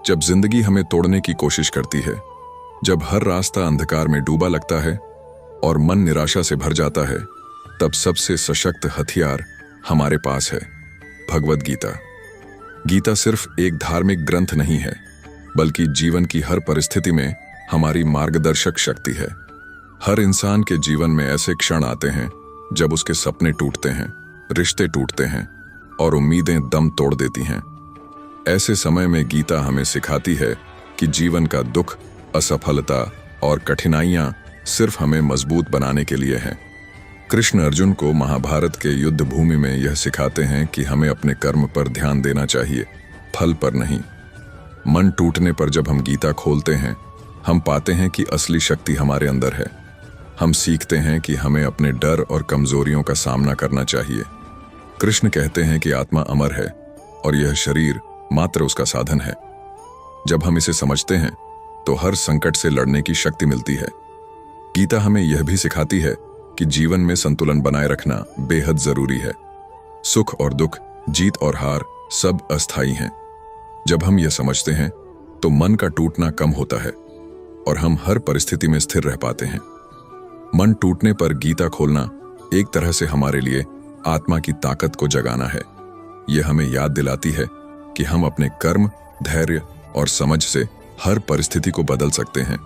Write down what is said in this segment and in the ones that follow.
जब जिंदगी हमें तोड़ने की कोशिश करती है, जब हर रास्ता अंधकार में डूबा लगता है और मन निराशा से भर जाता है, तब सबसे सशक्त हथियार हमारे पास है, भगवद गीता। गीता सिर्फ एक धार्मिक ग्रंथ नहीं है, बल्कि जीवन की हर परिस्थिति में हमारी मार्गदर्शक शक्ति है। हर इंसान के जीवन में ऐसे क्षण आते हैं जब उसके सपने टूटते हैं, रिश्ते टूटते हैं और उम्मीदें दम तोड़ देती हैं। ऐसे समय में गीता हमें सिखाती है कि जीवन का दुख, असफलता और कठिनाइयां सिर्फ हमें मजबूत बनाने के लिए हैं। कृष्ण अर्जुन को महाभारत के युद्ध भूमि में यह सिखाते हैं कि हमें अपने कर्म पर ध्यान देना चाहिए, फल पर नहीं। मन टूटने पर जब हम गीता खोलते हैं, हम पाते हैं कि असली शक्ति हमारे अंदर है। हम सीखते हैं कि हमें अपने डर और कमजोरियों का सामना करना चाहिए। कृष्ण कहते हैं कि आत्मा अमर है और यह शरीर मात्र उसका साधन है। जब हम इसे समझते हैं तो हर संकट से लड़ने की शक्ति मिलती है। गीता हमें यह भी सिखाती है कि जीवन में संतुलन बनाए रखना बेहद जरूरी है। सुख और दुख, जीत और हार सब अस्थायी हैं। जब हम यह समझते हैं तो मन का टूटना कम होता है और हम हर परिस्थिति में स्थिर रह पाते हैं। मन टूटने पर गीता खोलना एक तरह से हमारे लिए आत्मा की ताकत को जगाना है। यह हमें याद दिलाती है कि हम अपने कर्म, धैर्य और समझ से हर परिस्थिति को बदल सकते हैं।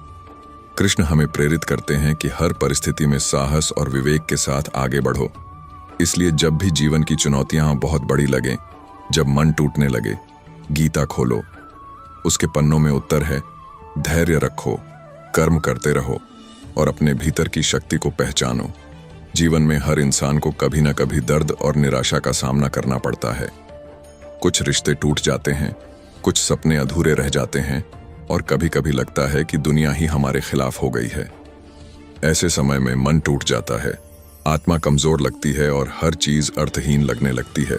कृष्ण हमें प्रेरित करते हैं कि हर परिस्थिति में साहस और विवेक के साथ आगे बढ़ो। इसलिए जब भी जीवन की चुनौतियां बहुत बड़ी लगें, जब मन टूटने लगे, गीता खोलो। उसके पन्नों में उत्तर है, धैर्य रखो, कर्म करते रहो और अपने भीतर की शक्ति को पहचानो। जीवन में हर इंसान को कभी न कभी दर्द और निराशा का सामना करना पड़ता है। कुछ रिश्ते टूट जाते हैं, कुछ सपने अधूरे रह जाते हैं और कभी कभी लगता है कि दुनिया ही हमारे खिलाफ हो गई है। ऐसे समय में मन टूट जाता है, आत्मा कमजोर लगती है और हर चीज अर्थहीन लगने लगती है।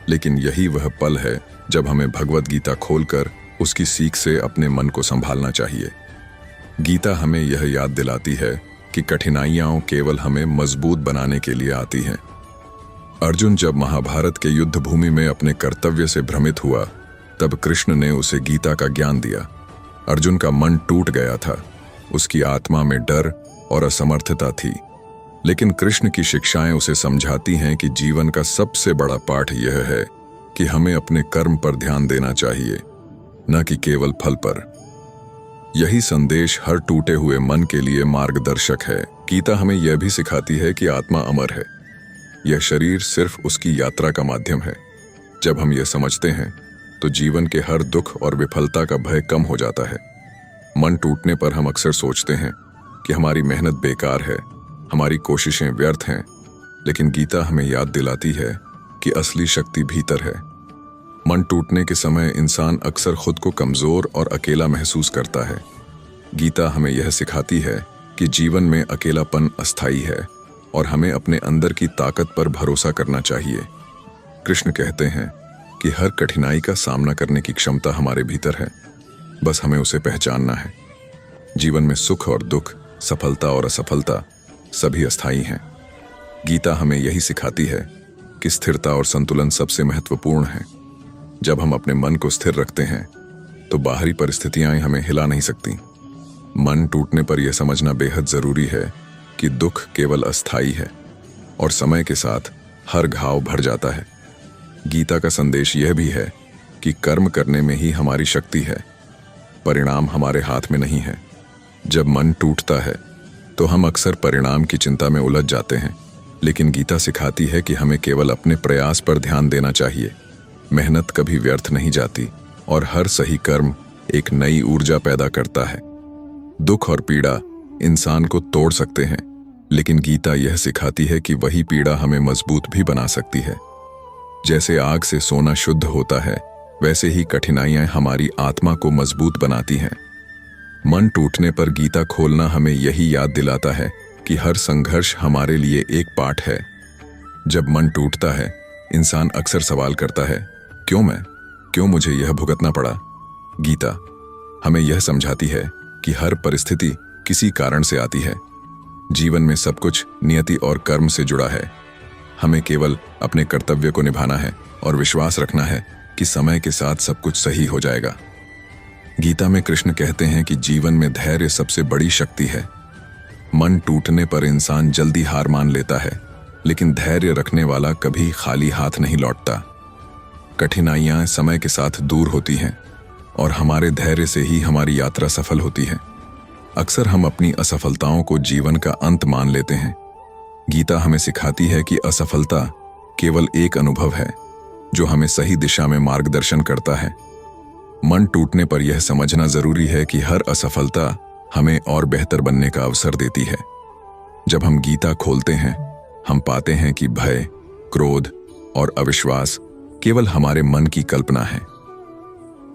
लेकिन यही वह पल है जब हमें भगवद गीता खोलकर उसकी सीख से अपने मन को संभालना चाहिए। गीता हमें यह याद दिलाती है कि कठिनाइयां केवल हमें मजबूत बनाने के लिए आती हैं। अर्जुन जब महाभारत के युद्ध भूमि में अपने कर्तव्य से भ्रमित हुआ, तब कृष्ण ने उसे गीता का ज्ञान दिया। अर्जुन का मन टूट गया था, उसकी आत्मा में डर और असमर्थता थी। लेकिन कृष्ण की शिक्षाएं उसे समझाती हैं कि जीवन का सबसे बड़ा पाठ यह है कि हमें अपने कर्म पर ध्यान देना चाहिए, न कि केवल फल पर। यही संदेश हर टूटे हुए मन के लिए मार्गदर्शक है। गीता हमें यह भी सिखाती है कि आत्मा अमर है, यह शरीर सिर्फ उसकी यात्रा का माध्यम है। जब हम यह समझते हैं तो जीवन के हर दुख और विफलता का भय कम हो जाता है। मन टूटने पर हम अक्सर सोचते हैं कि हमारी मेहनत बेकार है, हमारी कोशिशें व्यर्थ हैं, लेकिन गीता हमें याद दिलाती है कि असली शक्ति भीतर है। मन टूटने के समय इंसान अक्सर खुद को कमजोर और अकेला महसूस करता है। गीता हमें यह सिखाती है कि जीवन में अकेलापन अस्थायी है और हमें अपने अंदर की ताकत पर भरोसा करना चाहिए। कृष्ण कहते हैं कि हर कठिनाई का सामना करने की क्षमता हमारे भीतर है, बस हमें उसे पहचानना है। जीवन में सुख और दुख, सफलता और असफलता सभी अस्थायी हैं। गीता हमें यही सिखाती है कि स्थिरता और संतुलन सबसे महत्वपूर्ण है। जब हम अपने मन को स्थिर रखते हैं तो बाहरी परिस्थितियां हमें हिला नहीं सकती। मन टूटने पर यह समझना बेहद जरूरी है कि दुख केवल अस्थायी है और समय के साथ हर घाव भर जाता है। गीता का संदेश यह भी है कि कर्म करने में ही हमारी शक्ति है, परिणाम हमारे हाथ में नहीं है। जब मन टूटता है तो हम अक्सर परिणाम की चिंता में उलझ जाते हैं, लेकिन गीता सिखाती है कि हमें केवल अपने प्रयास पर ध्यान देना चाहिए। मेहनत कभी व्यर्थ नहीं जाती और हर सही कर्म एक नई ऊर्जा पैदा करता है। दुख और पीड़ा इंसान को तोड़ सकते हैं, लेकिन गीता यह सिखाती है कि वही पीड़ा हमें मजबूत भी बना सकती है। जैसे आग से सोना शुद्ध होता है, वैसे ही कठिनाइयां हमारी आत्मा को मजबूत बनाती हैं। मन टूटने पर गीता खोलना हमें यही याद दिलाता है कि हर संघर्ष हमारे लिए एक पाठ है। जब मन टूटता है, इंसान अक्सर सवाल करता है, क्यों मुझे यह भुगतना पड़ा? गीता हमें यह समझाती है कि हर परिस्थिति किसी कारण से आती है। जीवन में सब कुछ नियति और कर्म से जुड़ा है। हमें केवल अपने कर्तव्य को निभाना है और विश्वास रखना है कि समय के साथ सब कुछ सही हो जाएगा। गीता में कृष्ण कहते हैं कि जीवन में धैर्य सबसे बड़ी शक्ति है। मन टूटने पर इंसान जल्दी हार मान लेता है, लेकिन धैर्य रखने वाला कभी खाली हाथ नहीं लौटता। कठिनाइयां समय के साथ दूर होती हैं और हमारे धैर्य से ही हमारी यात्रा सफल होती है। अक्सर हम अपनी असफलताओं को जीवन का अंत मान लेते हैं। गीता हमें सिखाती है कि असफलता केवल एक अनुभव है जो हमें सही दिशा में मार्गदर्शन करता है। मन टूटने पर यह समझना जरूरी है कि हर असफलता हमें और बेहतर बनने का अवसर देती है। जब हम गीता खोलते हैं, हम पाते हैं कि भय, क्रोध और अविश्वास केवल हमारे मन की कल्पना है।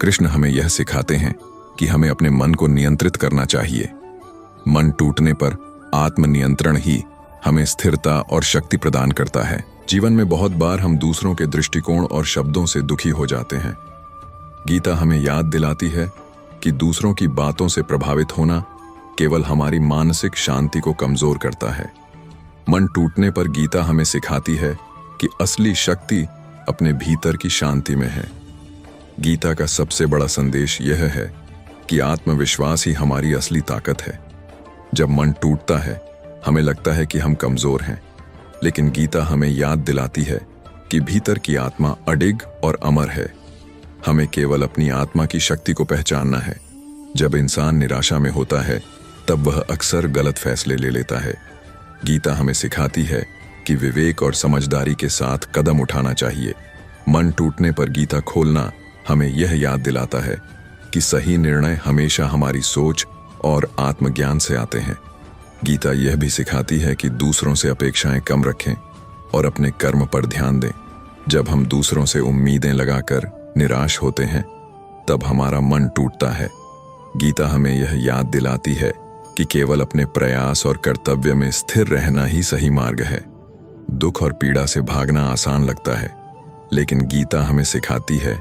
कृष्ण हमें यह सिखाते हैं कि हमें अपने मन को नियंत्रित करना चाहिए। मन टूटने पर आत्मनियंत्रण ही हमें स्थिरता और शक्ति प्रदान करता है। जीवन में बहुत बार हम दूसरों के दृष्टिकोण और शब्दों से दुखी हो जाते हैं। गीता हमें याद दिलाती है कि दूसरों की बातों से प्रभावित होना केवल हमारी मानसिक शांति को कमजोर करता है। मन टूटने पर गीता हमें सिखाती है कि असली शक्ति अपने भीतर की शांति में है। गीता का सबसे बड़ा संदेश यह है कि आत्मविश्वास ही हमारी असली ताकत है। जब मन टूटता है, हमें लगता है कि हम कमजोर हैं, लेकिन गीता हमें याद दिलाती है कि भीतर की आत्मा अडिग और अमर है। हमें केवल अपनी आत्मा की शक्ति को पहचानना है। जब इंसान निराशा में होता है, तब वह अक्सर गलत फैसले ले लेता है। गीता हमें सिखाती है कि विवेक और समझदारी के साथ कदम उठाना चाहिए। मन टूटने पर गीता खोलना हमें यह याद दिलाता है कि सही निर्णय हमेशा हमारी सोच और आत्मज्ञान से आते हैं। गीता यह भी सिखाती है कि दूसरों से अपेक्षाएं कम रखें और अपने कर्म पर ध्यान दें। जब हम दूसरों से उम्मीदें लगाकर निराश होते हैं, तब हमारा मन टूटता है। गीता हमें यह याद दिलाती है कि केवल अपने प्रयास और कर्तव्य में स्थिर रहना ही सही मार्ग है। दुख और पीड़ा से भागना आसान लगता है, लेकिन गीता हमें सिखाती है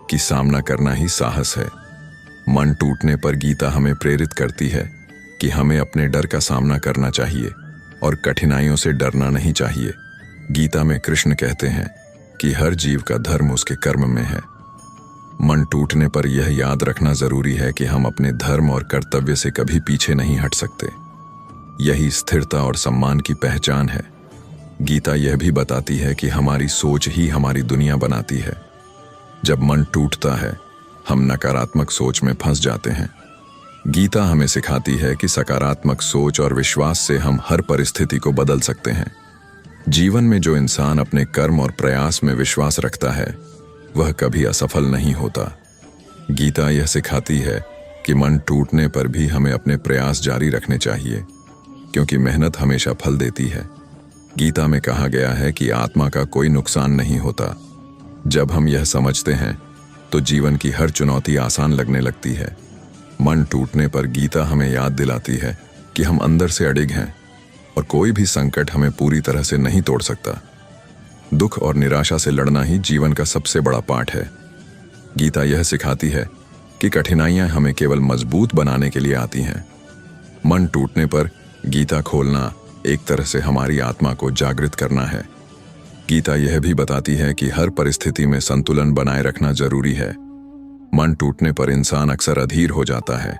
कि सामना करना ही साहस है। मन टूटने पर गीता हमें प्रेरित करती है कि हमें अपने डर का सामना करना चाहिए और कठिनाइयों से डरना नहीं चाहिए। गीता में कृष्ण कहते हैं कि हर जीव का धर्म उसके कर्म में है। मन टूटने पर यह याद रखना जरूरी है कि हम अपने धर्म और कर्तव्य से कभी पीछे नहीं हट सकते। यही स्थिरता और सम्मान की पहचान है। गीता यह भी बताती है कि हमारी सोच ही हमारी दुनिया बनाती है। जब मन टूटता है, हम नकारात्मक सोच में फंस जाते हैं। गीता हमें सिखाती है कि सकारात्मक सोच और विश्वास से हम हर परिस्थिति को बदल सकते हैं। जीवन में जो इंसान अपने कर्म और प्रयास में विश्वास रखता है, वह कभी असफल नहीं होता। गीता यह सिखाती है कि मन टूटने पर भी हमें अपने प्रयास जारी रखने चाहिए, क्योंकि मेहनत हमेशा फल देती है। गीता में कहा गया है कि आत्मा का कोई नुकसान नहीं होता। जब हम यह समझते हैं, तो जीवन की हर चुनौती आसान लगने लगती है। मन टूटने पर गीता हमें याद दिलाती है कि हम अंदर से अडिग हैं और कोई भी संकट हमें पूरी तरह से नहीं तोड़ सकता। दुख और निराशा से लड़ना ही जीवन का सबसे बड़ा पाठ है। गीता यह सिखाती है कि कठिनाइयां हमें केवल मजबूत बनाने के लिए आती हैं। मन टूटने पर गीता खोलना एक तरह से हमारी आत्मा को जागृत करना है। गीता यह भी बताती है कि हर परिस्थिति में संतुलन बनाए रखना जरूरी है। मन टूटने पर इंसान अक्सर अधीर हो जाता है।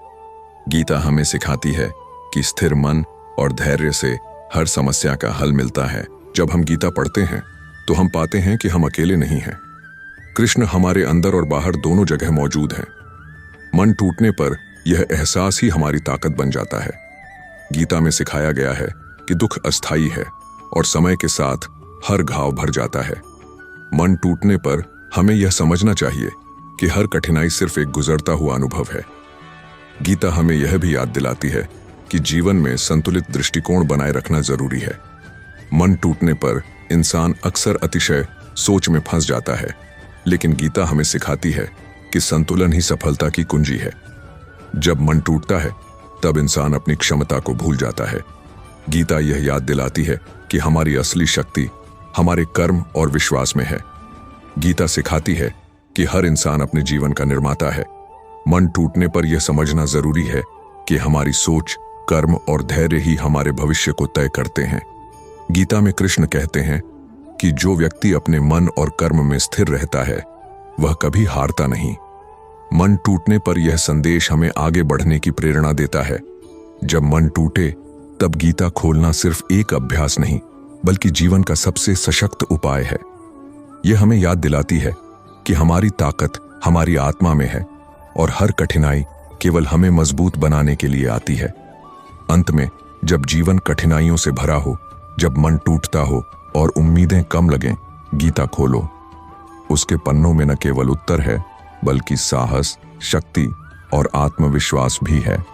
गीता हमें सिखाती है कि स्थिर मन और धैर्य से हर समस्या का हल मिलता है। जब हम गीता पढ़ते हैं, तो हम पाते हैं कि हम अकेले नहीं हैं। कृष्ण हमारे अंदर और बाहर दोनों जगह मौजूद हैं। मन टूटने पर यह एहसास ही हमारी ताकत बन जाता है। गीता में सिखाया गया है कि दुख अस्थायी है और समय के साथ हर घाव भर जाता है। मन टूटने पर हमें यह समझना चाहिए कि हर कठिनाई सिर्फ एक गुजरता हुआ अनुभव है। गीता हमें यह भी याद दिलाती है कि जीवन में संतुलित दृष्टिकोण बनाए रखना जरूरी है। मन टूटने पर इंसान अक्सर अतिशय सोच में फंस जाता है, लेकिन गीता हमें सिखाती है कि संतुलन ही सफलता की कुंजी है। जब मन टूटता है, तब इंसान अपनी क्षमता को भूल जाता है। गीता यह याद दिलाती है कि हमारी असली शक्ति हमारे कर्म और विश्वास में है। गीता सिखाती है कि हर इंसान अपने जीवन का निर्माता है। मन टूटने पर यह समझना जरूरी है कि हमारी सोच, कर्म और धैर्य ही हमारे भविष्य को तय करते हैं। गीता में कृष्ण कहते हैं कि जो व्यक्ति अपने मन और कर्म में स्थिर रहता है, वह कभी हारता नहीं। मन टूटने पर यह संदेश हमें आगे बढ़ने की प्रेरणा देता है। जब मन टूटे तब गीता खोलना सिर्फ एक अभ्यास नहीं, बल्कि जीवन का सबसे सशक्त उपाय है। यह हमें याद दिलाती है कि हमारी ताकत हमारी आत्मा में है और हर कठिनाई केवल हमें मजबूत बनाने के लिए आती है। अंत में, जब जीवन कठिनाइयों से भरा हो, जब मन टूटता हो और उम्मीदें कम लगें, गीता खोलो। उसके पन्नों में न केवल उत्तर है, बल्कि साहस, शक्ति और आत्मविश्वास भी है।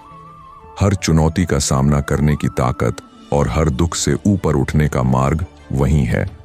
हर चुनौती का सामना करने की ताकत और हर दुख से ऊपर उठने का मार्ग वहीं है।